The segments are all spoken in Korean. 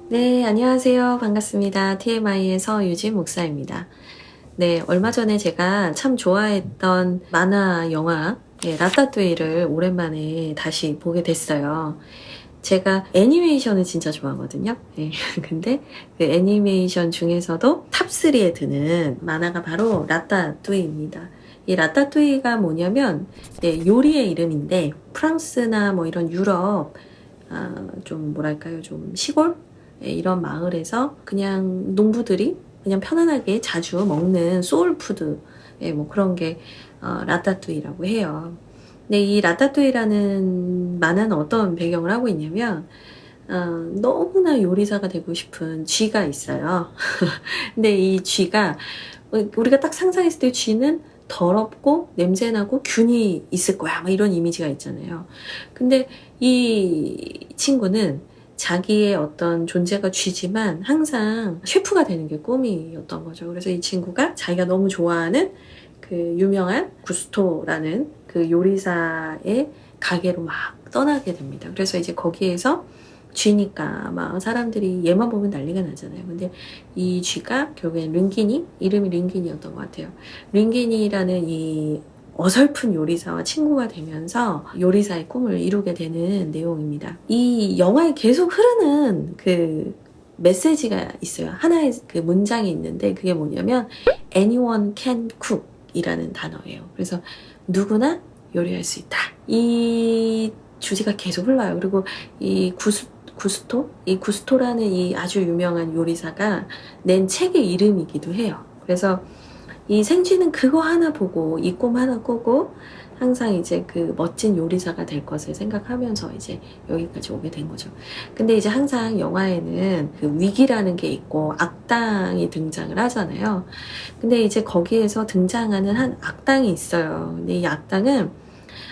네, 안녕하세요. 반갑습니다. TMI의 서유진 목사입니다. 네, 얼마 전에 제가 참 좋아했던 만화 영화 라따뚜이를 오랜만에 다시 보게 됐어요. 제가 애니메이션을 진짜 좋아하거든요. 네, 근데 그 애니메이션 중에서도 탑3에 드는 만화가 바로 라따뚜이입니다. 이 라따뚜이가 뭐냐면 요리의 이름인데 프랑스나 뭐 이런 유럽 좀 뭐랄까요, 좀 시골 이런 마을에서 그냥 농부들이 그냥 편안하게 자주 먹는 소울푸드 뭐 그런 게 라따뚜이라고 해요. 근데 이 라따뚜이라는 만화는 어떤 배경을 하고 있냐면 너무나 요리사가 되고 싶은 쥐가 있어요. 근데 이 쥐가 우리가 딱 상상했을 때 쥐는 더럽고 냄새나고 균이 있을 거야 막 이런 이미지가 있잖아요. 근데 이 친구는 자기의 어떤 존재가 쥐지만 항상 셰프가 되는 게 꿈이었던 거죠. 그래서 이 친구가 자기가 너무 좋아하는 그 유명한 구스토라는 그 요리사의 가게로 막 떠나게 됩니다. 그래서 이제 거기에서 쥐니까 막 사람들이 얘만 보면 난리가 나잖아요. 근데 이 쥐가 결국엔 링기니, 이름이 링기니였던 것 같아요. 링기니라는 이 어설픈 요리사와 친구가 되면서 요리사의 꿈을 이루게 되는 내용입니다. 이 영화에 계속 흐르는 그 메시지가 있어요. 하나의 그 문장이 있는데 그게 뭐냐면 anyone can cook 이라는 단어예요. 그래서 누구나 요리할 수 있다. 이 주제가 계속 흘러요. 그리고 이 구스토라는 이 아주 유명한 요리사가 낸 책의 이름이기도 해요. 그래서 이 생쥐는 그거 하나 보고 이 꿈 하나 꾸고 항상 이제 그 멋진 요리사가 될 것을 생각하면서 이제 여기까지 오게 된 거죠. 근데 이제 항상 영화에는 그 위기라는 게 있고 악당이 등장을 하잖아요. 근데 이제 거기에서 등장하는 한 악당이 있어요. 근데 이 악당은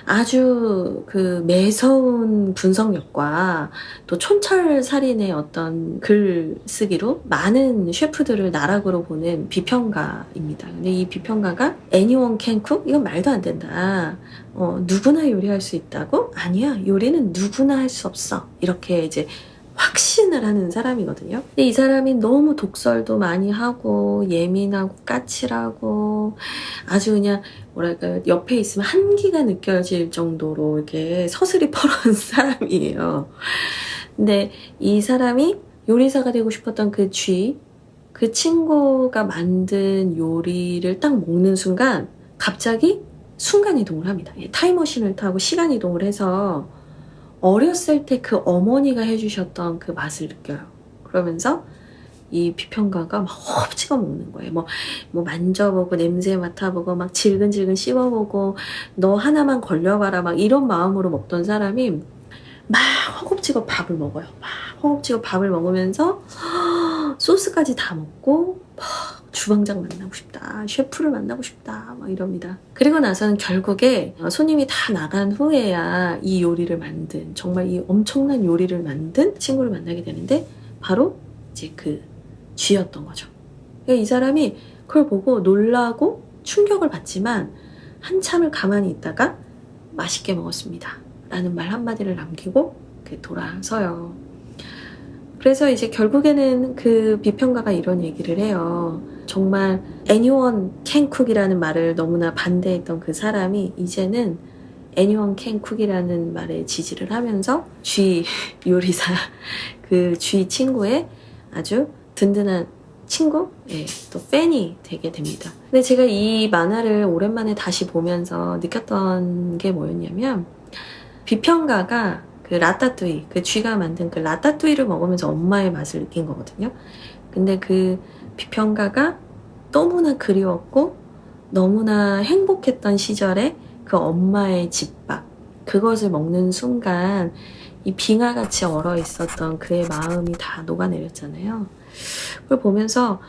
아주 그 매서운 분석력과 또 촌철살인의 어떤 글쓰기로 많은 셰프들을 나락으로 보낸 비평가입니다. 근데 이 비평가가 anyone can cook? 이건 말도 안 된다. 누구나 요리할 수 있다고? 아니야. 요리는 누구나 할 수 없어. 이렇게 이제 확신을 하는 사람이거든요. 근데 이 사람이 너무 독설도 많이 하고 예민하고 까칠하고 아주 그냥 뭐랄까요, 옆에 있으면 한기가 느껴질 정도로 이렇게 서슬이 퍼런 사람이에요. 근데 이 사람이 요리사가 되고 싶었던 그 쥐, 그 친구가 만든 요리를 딱 먹는 순간 갑자기 순간이동을 합니다. 타임머신을 타고 시간이동을 해서 어렸을 때 그 어머니가 해주셨던 그 맛을 느껴요. 그러면서 이 비평가가 막 허겁지겁 먹는 거예요. 뭐 만져보고 냄새 맡아보고 막 질근질근 씹어보고 너 하나만 걸려봐라 막 이런 마음으로 먹던 사람이 막 허겁지겁 밥을 먹어요. 막 허겁지겁 밥을 먹으면서 소스까지 다 먹고 주방장 만나고 싶다, 셰프를 만나고 싶다 막 이럽니다. 그리고 나서는 결국에 손님이 다 나간 후에야 이 요리를 만든, 정말 이 엄청난 요리를 만든 친구를 만나게 되는데 바로 이제 그 쥐였던 거죠. 그러니까 이 사람이 그걸 보고 놀라고 충격을 받지만 한참을 가만히 있다가 맛있게 먹었습니다 라는 말 한마디를 남기고 돌아서요. 그래서 이제 결국에는 그 비평가가 이런 얘기를 해요. 정말 anyone can cook이라는 말을 너무나 반대했던 그 사람이 이제는 anyone can cook이라는 말에 지지를 하면서 쥐 요리사, 그 쥐 친구의 아주 든든한 친구? 또 팬이 되게 됩니다. 근데 제가 이 만화를 오랜만에 다시 보면서 느꼈던 게 뭐였냐면 비평가가 그 라따뚜이, 그 쥐가 만든 그 라따뚜이를 먹으면서 엄마의 맛을 느낀 거거든요. 근데 그 비평가가 너무나 그리웠고 너무나 행복했던 시절에 그 엄마의 집밥, 그것을 먹는 순간 이 빙하같이 얼어 있었던 그의 마음이 다 녹아내렸잖아요. 그걸 보면서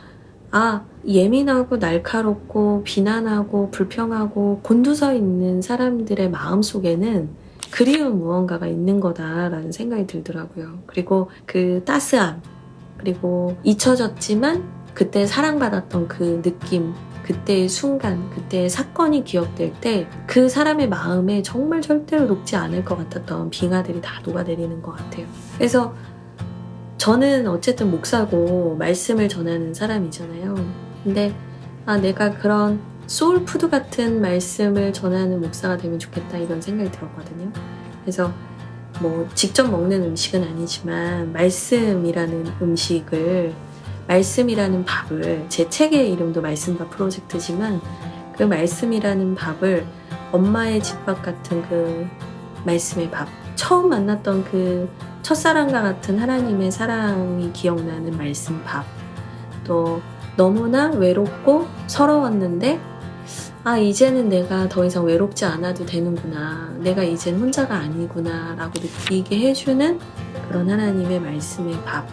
예민하고 날카롭고 비난하고 불평하고 곤두서 있는 사람들의 마음 속에는 그리운 무언가가 있는 거다라는 생각이 들더라고요. 그리고 그 따스함, 그리고 잊혀졌지만 그때 사랑받았던 그 느낌, 그때의 순간, 그때의 사건이 기억될 때 그 사람의 마음에 정말 절대로 녹지 않을 것 같았던 빙하들이 다 녹아내리는 것 같아요. 그래서 저는 어쨌든 목사고 말씀을 전하는 사람이잖아요. 근데 내가 그런 소울푸드 같은 말씀을 전하는 목사가 되면 좋겠다 이런 생각이 들었거든요. 그래서 뭐 직접 먹는 음식은 아니지만 말씀이라는 음식을, 말씀이라는 밥을, 제 책의 이름도 말씀밥 프로젝트지만 그 말씀이라는 밥을 엄마의 집밥 같은 그 말씀의 밥, 처음 만났던 그 첫사랑과 같은 하나님의 사랑이 기억나는 말씀밥, 또 너무나 외롭고 서러웠는데 이제는 내가 더 이상 외롭지 않아도 되는구나, 내가 이젠 혼자가 아니구나 라고 느끼게 해주는 그런 하나님의 말씀의 밥,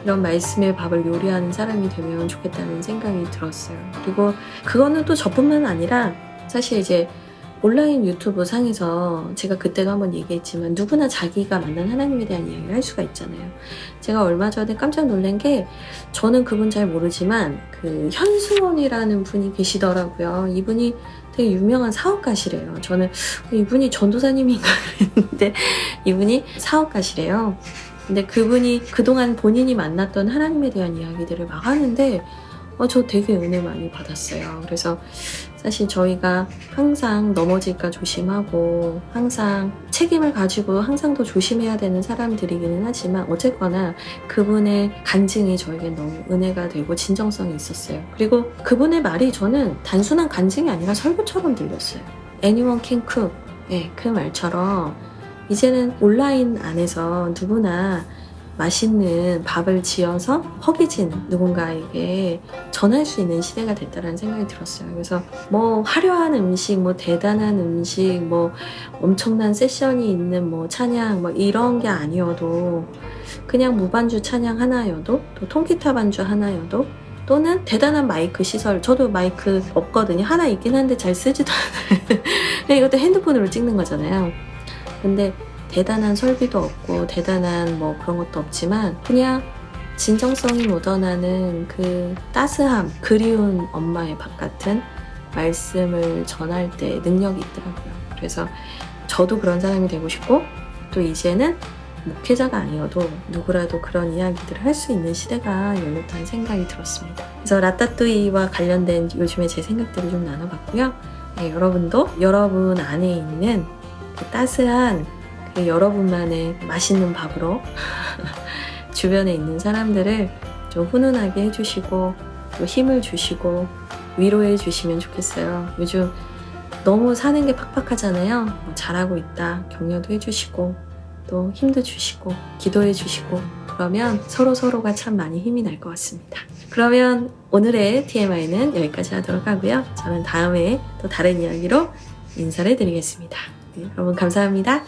이런 말씀의 밥을 요리하는 사람이 되면 좋겠다는 생각이 들었어요. 그리고 그거는 또 저뿐만 아니라 사실 이제 온라인 유튜브 상에서 제가 그때도 한번 얘기했지만 누구나 자기가 만난 하나님에 대한 이야기를 할 수가 있잖아요. 제가 얼마 전에 깜짝 놀란 게, 저는 그분 잘 모르지만 그 현수원이라는 분이 계시더라고요. 이분이 되게 유명한 사업가시래요. 저는 이분이 전도사님인가 그랬는데 이분이 사업가시래요. 근데 그분이 그동안 본인이 만났던 하나님에 대한 이야기들을 막 하는데 저 되게 은혜 많이 받았어요. 그래서 사실 저희가 항상 넘어질까 조심하고 항상 책임을 가지고 항상 더 조심해야 되는 사람들이기는 하지만 어쨌거나 그분의 간증이 저에게 너무 은혜가 되고 진정성이 있었어요. 그리고 그분의 말이 저는 단순한 간증이 아니라 설교처럼 들렸어요. Anyone can cook. 네, 그 말처럼 이제는 온라인 안에서 누구나 맛있는 밥을 지어서 허기진 누군가에게 전할 수 있는 시대가 됐다는 생각이 들었어요. 그래서 뭐 화려한 음식, 뭐 대단한 음식, 뭐 엄청난 세션이 있는 뭐 찬양 뭐 이런 게 아니어도 그냥 무반주 찬양 하나여도, 또 통기타 반주 하나여도, 또는 대단한 마이크 시설, 저도 마이크 없거든요. 하나 있긴 한데 잘 쓰지도 않아요. 이것도 핸드폰으로 찍는 거잖아요. 근데 대단한 설비도 없고 대단한 뭐 그런 것도 없지만 그냥 진정성이 묻어나는 그 따스함, 그리운 엄마의 밥 같은 말씀을 전할 때 능력이 있더라고요. 그래서 저도 그런 사람이 되고 싶고, 또 이제는 목회자가 아니어도 누구라도 그런 이야기들을 할 수 있는 시대가 열렸다는 생각이 들었습니다. 그래서 라따뚜이와 관련된 요즘에 제 생각들을 좀 나눠봤고요. 네, 여러분도 여러분 안에 있는 그 따스한 여러분만의 맛있는 밥으로 주변에 있는 사람들을 좀 훈훈하게 해주시고 또 힘을 주시고 위로해 주시면 좋겠어요. 요즘 너무 사는 게 팍팍하잖아요. 뭐 잘하고 있다 격려도 해주시고 또 힘도 주시고 기도해 주시고, 그러면 서로가 참 많이 힘이 날 것 같습니다. 그러면 오늘의 TMI는 여기까지 하도록 하고요. 저는 다음에 또 다른 이야기로 인사를 드리겠습니다. 네, 여러분 감사합니다.